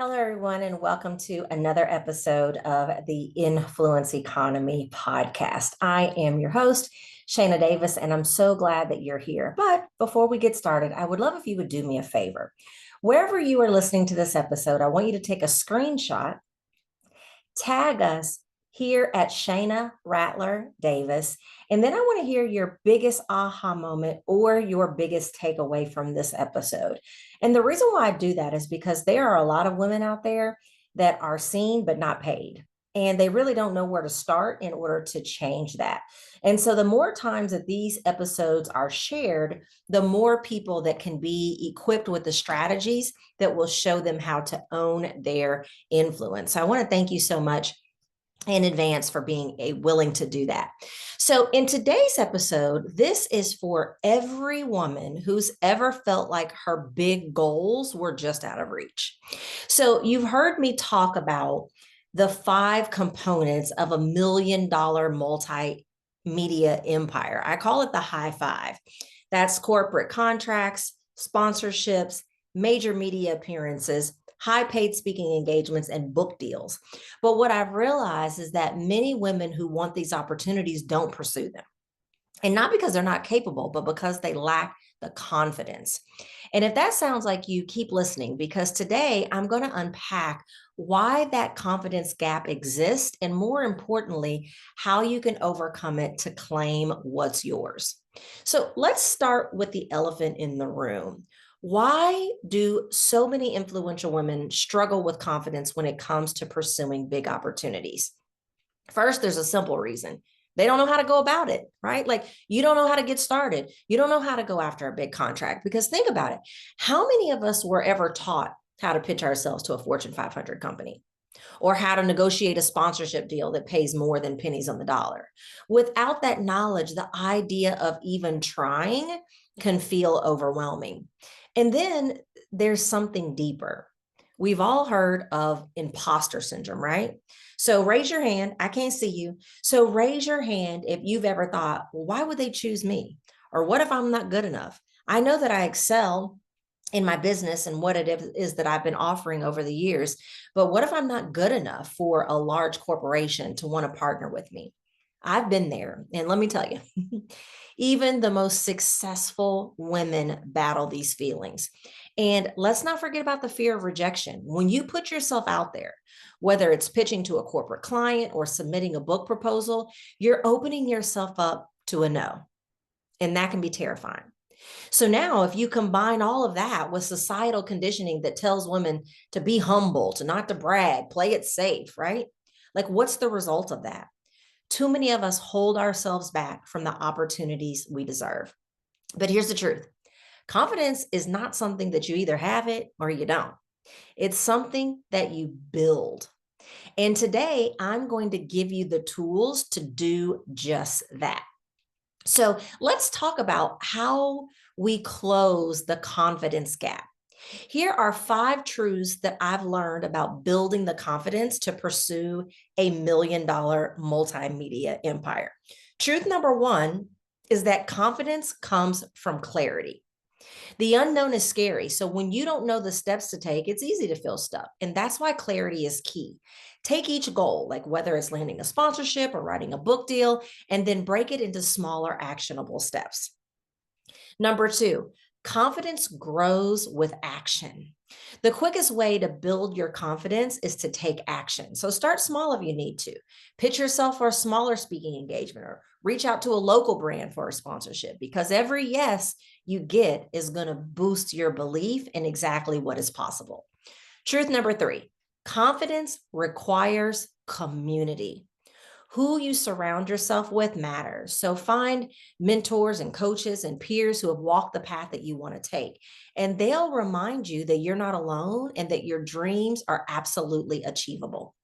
Hello, everyone, and welcome to another episode of the Influence Economy podcast. I am your host, Shana Davis, and I'm so glad that you're here. But before we get started, I would love if you would do me a favor. Wherever you are listening to this episode, I want you to take a screenshot, tag us here at Shana Rattler Davis. And then I want to hear your biggest aha moment or your biggest takeaway from this episode. And the reason why I do that is because there are a lot of women out there that are seen but not paid. And they really don't know where to start in order to change that. And so, the more times that these episodes are shared, the more people that can be equipped with the strategies that will show them how to own their influence. So, I want to thank you so much in advance for being willing to do that. So, in today's episode, this is for every woman who's ever felt like her big goals were just out of reach. So, you've heard me talk about the 5 components of $1 million multimedia empire. I call it the high five. That's corporate contracts, sponsorships, major media appearances, high paid speaking engagements, and book deals. But what I've realized is that many women who want these opportunities don't pursue them. And not because they're not capable, but because they lack the confidence. And if that sounds like you, keep listening because today I'm going to unpack why that confidence gap exists and, more importantly, how you can overcome it to claim what's yours. So let's start with the elephant in the room. Why do so many influential women struggle with confidence when it comes to pursuing big opportunities? First, there's a simple reason. They don't know how to go about it, right? Like you don't know how to get started. You don't know how to go after a big contract because think about it. How many of us were ever taught how to pitch ourselves to a Fortune 500 company or how to negotiate a sponsorship deal that pays more than pennies on the dollar? Without that knowledge, the idea of even trying can feel overwhelming. And then there's something deeper. We've all heard of imposter syndrome, right? So raise your hand. I can't see you. So raise your hand if you've ever thought, well, why would they choose me? Or what if I'm not good enough? I know that I excel in my business and what it is that I've been offering over the years, but what if I'm not good enough for a large corporation to want to partner with me? I've been there. And let me tell you, even the most successful women battle these feelings. And let's not forget about the fear of rejection. When you put yourself out there, whether it's pitching to a corporate client or submitting a book proposal, you're opening yourself up to a no. And that can be terrifying. So now, if you combine all of that with societal conditioning that tells women to be humble, to not to brag, play it safe, right? Like, what's the result of that? Too many of us hold ourselves back from the opportunities we deserve. But here's the truth. Confidence is not something that you either have it or you don't. It's something that you build. And today I'm going to give you the tools to do just that. So let's talk about how we close the confidence gap. Here are 5 truths that I've learned about building the confidence to pursue $1 million multimedia empire. Truth number 1 is that confidence comes from clarity. The unknown is scary. So when you don't know the steps to take, it's easy to feel stuck. And that's why clarity is key. Take each goal, like whether it's landing a sponsorship or writing a book deal, and then break it into smaller, actionable steps. Number 2, confidence grows with action. The quickest way to build your confidence is to take action. So start small if you need to. Pitch yourself for a smaller speaking engagement or reach out to a local brand for a sponsorship because every yes you get is going to boost your belief in exactly what is possible. Truth number 3, confidence requires community. Who you surround yourself with matters. So find mentors and coaches and peers who have walked the path that you want to take. And they'll remind you that you're not alone and that your dreams are absolutely achievable.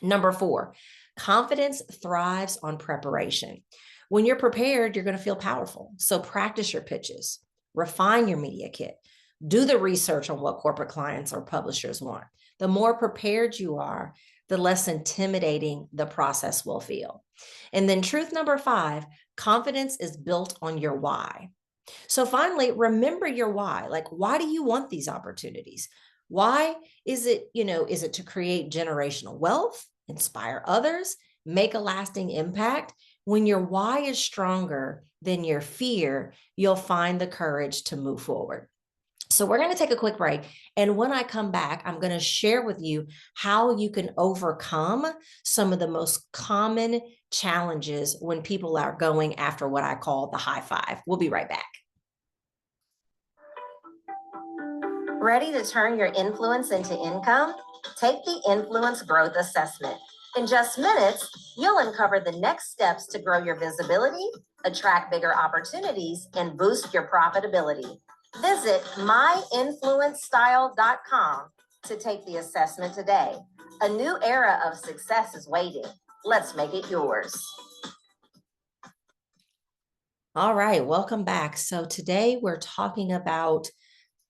Number 4, confidence thrives on preparation. When you're prepared, you're going to feel powerful. So practice your pitches, refine your media kit, do the research on what corporate clients or publishers want. The more prepared you are, the less intimidating the process will feel. And then truth number 5, confidence is built on your why. So finally, remember your why. Like, why do you want these opportunities? Why is it, is it to create generational wealth, inspire others, make a lasting impact? When your why is stronger than your fear, you'll find the courage to move forward. So we're going to take a quick break. And when I come back, I'm going to share with you how you can overcome some of the most common challenges when people are going after what I call the high five. We'll be right back. Ready to turn your influence into income? Take the Influence Growth Assessment. In just minutes, you'll uncover the next steps to grow your visibility, attract bigger opportunities, and boost your profitability. Visit myinfluencestyle.com to take the assessment today. A new era of success is waiting. Let's make it yours. All right, welcome back. So today we're talking about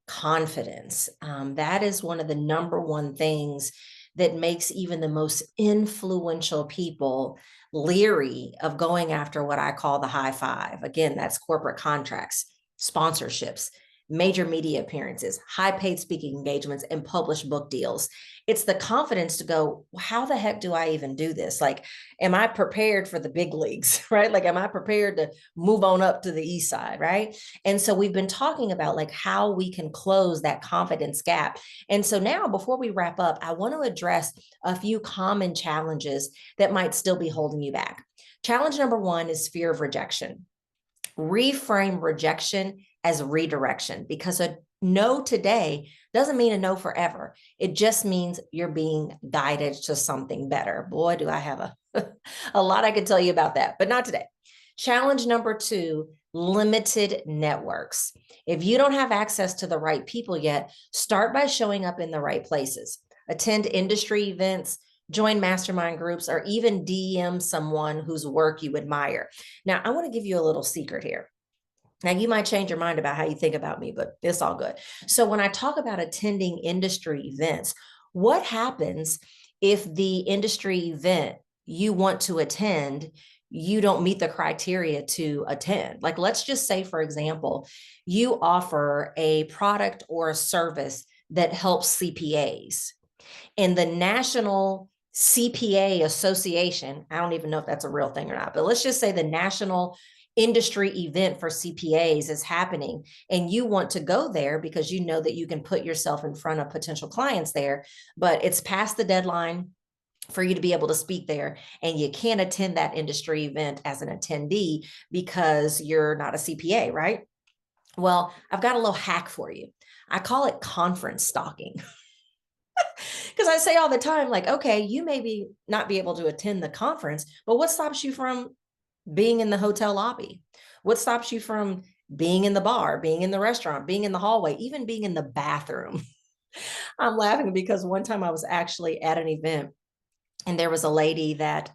confidence. That is one of the number one things that makes even the most influential people leery of going after what I call the high five. Again, that's corporate contracts, sponsorships, major media appearances, high paid speaking engagements, and published book deals. It's the confidence to go, how the heck do I even do this? Like, am I prepared for the big leagues, right? Like, am I prepared to move on up to the east side, right? And so we've been talking about like how we can close that confidence gap. And so now before we wrap up, I want to address a few common challenges that might still be holding you back. Challenge number one is fear of rejection. Reframe rejection as redirection, because a no today doesn't mean a no forever. It just means you're being guided to something better. Boy, do I have a lot I could tell you about that, but not today. Challenge number two, limited networks. If you don't have access to the right people yet, start by showing up in the right places. Attend industry events, join mastermind groups, or even DM someone whose work you admire. Now, I want to give you a little secret here. Now, you might change your mind about how you think about me, but it's all good. So when I talk about attending industry events, what happens if the industry event you want to attend, you don't meet the criteria to attend? Like, let's just say, for example, you offer a product or a service that helps CPAs, and the National CPA Association, I don't even know if that's a real thing or not, but let's just say the National Industry event for CPAs is happening, and you want to go there because you know that you can put yourself in front of potential clients there, but it's past the deadline for you to be able to speak there, and you can't attend that industry event as an attendee because you're not a CPA, right? Well, I've got a little hack for you. I call it conference stalking. Because I say all the time, like, okay, you maybe not be able to attend the conference, but what stops you from being in the hotel lobby? What stops you from being in the bar, being in the restaurant, being in the hallway, even being in the bathroom? I'm laughing because one time I was actually at an event, and there was a lady that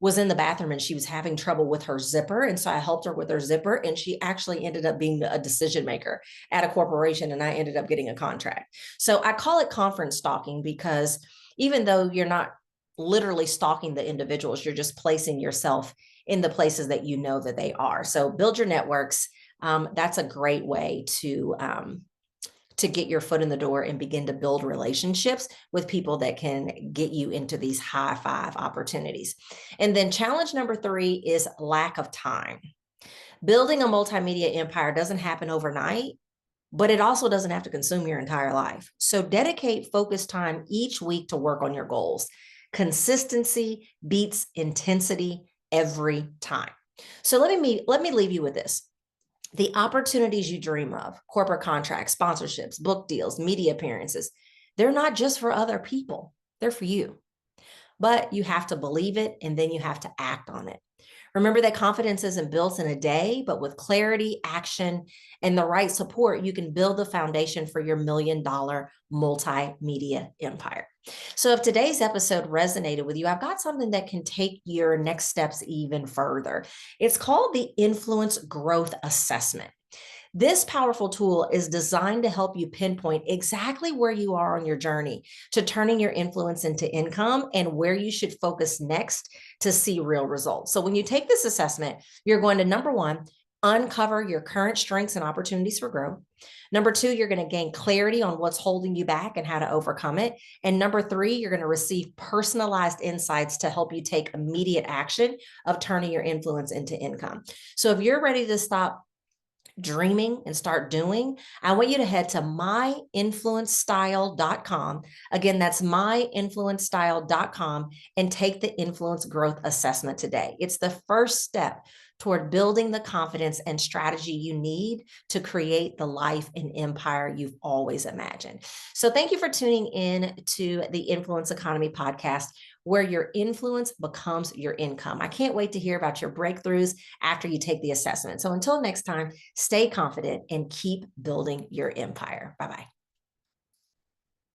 was in the bathroom, and she was having trouble with her zipper. And so I helped her with her zipper, and she actually ended up being a decision maker at a corporation, and I ended up getting a contract. So I call it conference stalking because even though you're not literally stalking the individuals, you're just placing yourself in the places that you know that they are. So build your networks. That's a great way to get your foot in the door and begin to build relationships with people that can get you into these high five opportunities. And then challenge number three is lack of time. Building a multimedia empire doesn't happen overnight, but it also doesn't have to consume your entire life. So dedicate focused time each week to work on your goals. Consistency beats intensity every time. So let me leave you with this. The opportunities you dream of, corporate contracts, sponsorships, book deals, media appearances, they're not just for other people, they're for you. But you have to believe it, and then you have to act on it. Remember that confidence isn't built in a day, but with clarity, action, and the right support, you can build the foundation for your $1 million multimedia empire. So if today's episode resonated with you, I've got something that can take your next steps even further. It's called the Influence Growth Assessment. This powerful tool is designed to help you pinpoint exactly where you are on your journey to turning your influence into income and where you should focus next to see real results. So when you take this assessment, you're going to, number one, uncover your current strengths and opportunities for growth. Number two, you're going to gain clarity on what's holding you back and how to overcome it. And number three, you're going to receive personalized insights to help you take immediate action of turning your influence into income. So if you're ready to stop dreaming and start doing, I want you to head to myinfluencestyle.com. Again, that's myinfluencestyle.com and take the influence growth assessment today. It's the first step toward building the confidence and strategy you need to create the life and empire you've always imagined. So thank you for tuning in to the Influence Economy podcast, where your influence becomes your income. I can't wait to hear about your breakthroughs after you take the assessment. So until next time, stay confident and keep building your empire. Bye-bye.